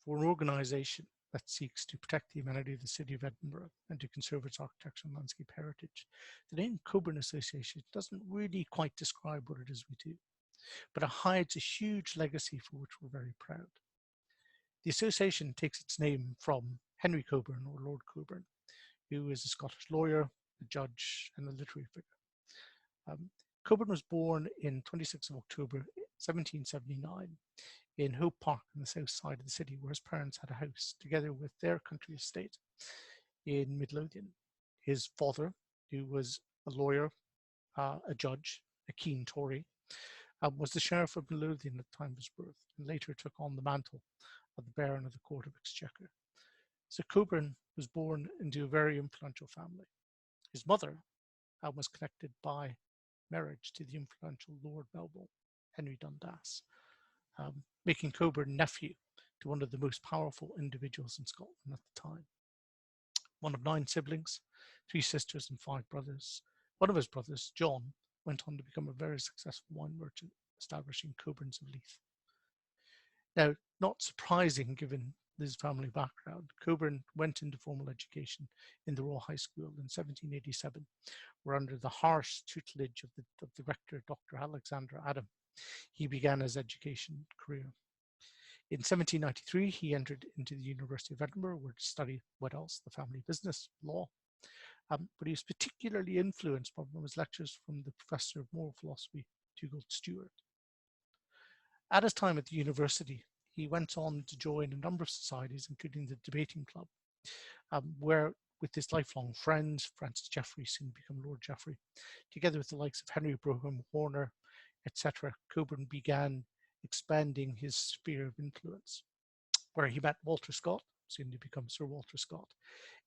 for an organisation that seeks to protect the humanity of the city of Edinburgh and to conserve its architectural and landscape heritage. The name Cockburn Association doesn't really quite describe what it is we do, but it hides a huge legacy for which we're very proud. The association takes its name from Henry Cockburn, or Lord Cockburn, who is a Scottish lawyer, a judge, and a literary figure. Cockburn was born in 26th of October 1779 in Hope Park on the south side of the city, where his parents had a house together with their country estate in Midlothian. His father, who was a lawyer, a judge, a keen Tory, was the Sheriff of Midlothian at the time of his birth, and later took on the mantle of the Baron of the Court of Exchequer. So Cockburn was born into a very influential family. His mother was connected by marriage to the influential Lord Melville, Henry Dundas, making Cockburn nephew to one of the most powerful individuals in Scotland at the time. One of 9 siblings, 3 sisters and 5 brothers. One of his brothers, John, went on to become a very successful wine merchant, establishing Cockburns of Leith. Now, not surprising given his family background, Cockburn went into formal education in the Royal High School in 1787, where under the harsh tutelage of the rector, Dr. Alexander Adam, he began his education career. In 1793, he entered into the University of Edinburgh, where to study what else? The family business, law. But he was particularly influenced by his lectures from the professor of moral philosophy, Dugald Stewart. At his time at the university, he went on to join a number of societies, including the Debating Club, where with his lifelong friends, Francis Jeffrey, soon become Lord Jeffrey, together with the likes of Henry Brougham, Warner, etc., Cockburn began expanding his sphere of influence, where he met Walter Scott, soon to become Sir Walter Scott,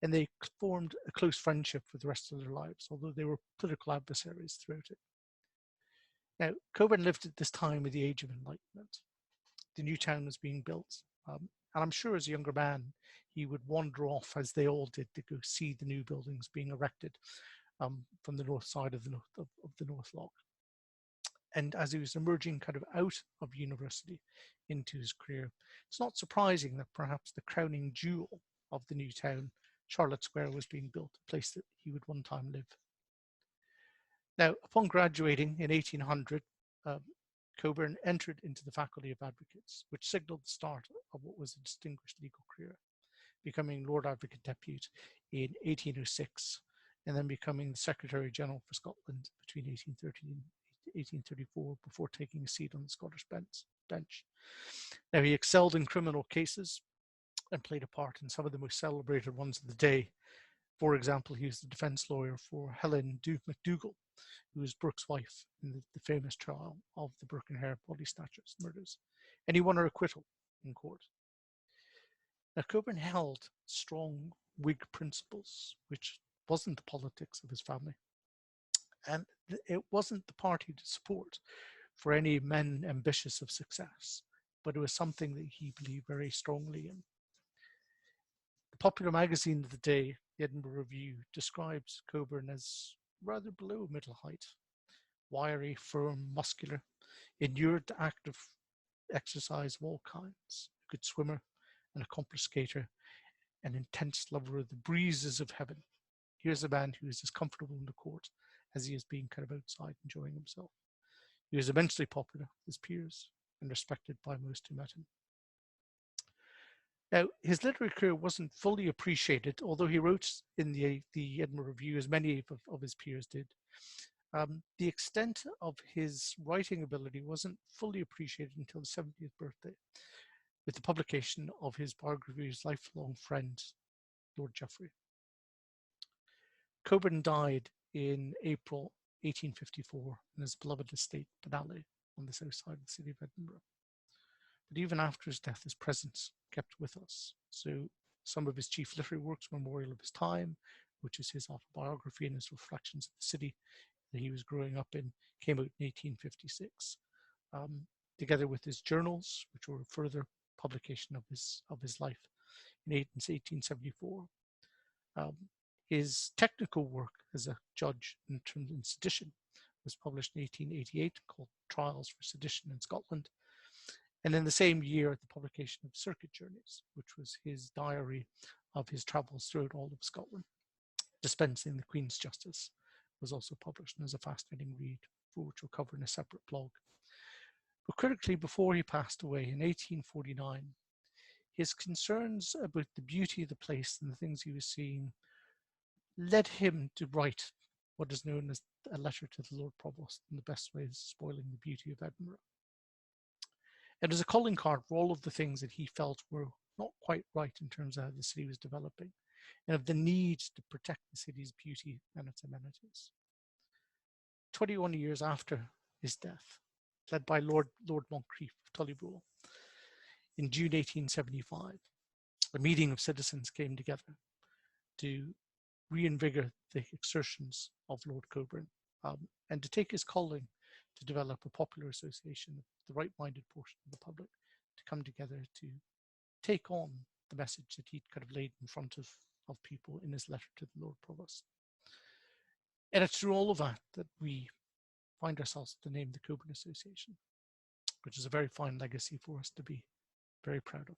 and they formed a close friendship for the rest of their lives, although they were political adversaries throughout it. Now, Cockburn lived at this time of the Age of Enlightenment. The new town was being built, and I'm sure as a younger man, he would wander off, as they all did, to go see the new buildings being erected from the north side of the North Loch. And as he was emerging kind of out of university into his career, it's not surprising that perhaps the crowning jewel of the new town, Charlotte Square, was being built, a place that he would one time live. Now, upon graduating in 1800, Cockburn entered into the Faculty of Advocates, which signaled the start of what was a distinguished legal career, becoming Lord Advocate Depute in 1806, and then becoming the Secretary General for Scotland between 1830 and 1834, before taking a seat on the Scottish bench. Now, he excelled in criminal cases and played a part in some of the most celebrated ones of the day. For example, he was the defense lawyer for Helen MacDougall, who was Burke's wife in the famous trial of the Burke and Hare body snatchers murders, and he won her acquittal in court. Now, Cockburn held strong Whig principles, which wasn't the politics of his family, and it wasn't the party to support for any men ambitious of success, but it was something that he believed very strongly in. The popular magazine of the day, the Edinburgh Review, describes Cockburn as rather below middle height, wiry, firm, muscular, inured to active exercise of all kinds, a good swimmer, an accomplished skater, an intense lover of the breezes of heaven. Here's a man who is as comfortable in the court as he is being kind of outside enjoying himself. He was immensely popular with his peers and respected by most who met him. Now, his literary career wasn't fully appreciated, although he wrote in the Edinburgh Review, as many of his peers did. The extent of his writing ability wasn't fully appreciated until his 70th birthday, with the publication of his biography of his lifelong friend, Lord Jeffrey. Cockburn died in April 1854 in his beloved estate, Benally, on the south side of the city of Edinburgh. But even after his death, his presence kept with us. So some of his chief literary works, Memorial of His Time, which is his autobiography and his reflections of the city that he was growing up in, came out in 1856, together with his journals, which were a further publication of his life in 1874. His technical work as a judge in sedition was published in 1888, called Trials for Sedition in Scotland. And in the same year, the publication of Circuit Journeys, which was his diary of his travels throughout all of Scotland, dispensing the Queen's justice, was also published and is a fascinating read, for which we'll cover in a separate blog. But critically, before he passed away in 1849, his concerns about the beauty of the place and the things he was seeing led him to write what is known as a letter to the Lord Provost, in the best way is spoiling the beauty of Edinburgh. It was a calling card for all of the things that he felt were not quite right in terms of how the city was developing, and of the need to protect the city's beauty and its amenities. 21 years after his death, led by Lord Moncrieff of Tullybrule, in June 1875, a meeting of citizens came together to reinvigorate the exertions of Lord Cockburn, and to take his calling to develop a popular association of the right-minded portion of the public to come together to take on the message that he'd kind of laid in front of people in his letter to the Lord Provost. And it's through all of that that we find ourselves to name the Cockburn Association, which is a very fine legacy for us to be very proud of.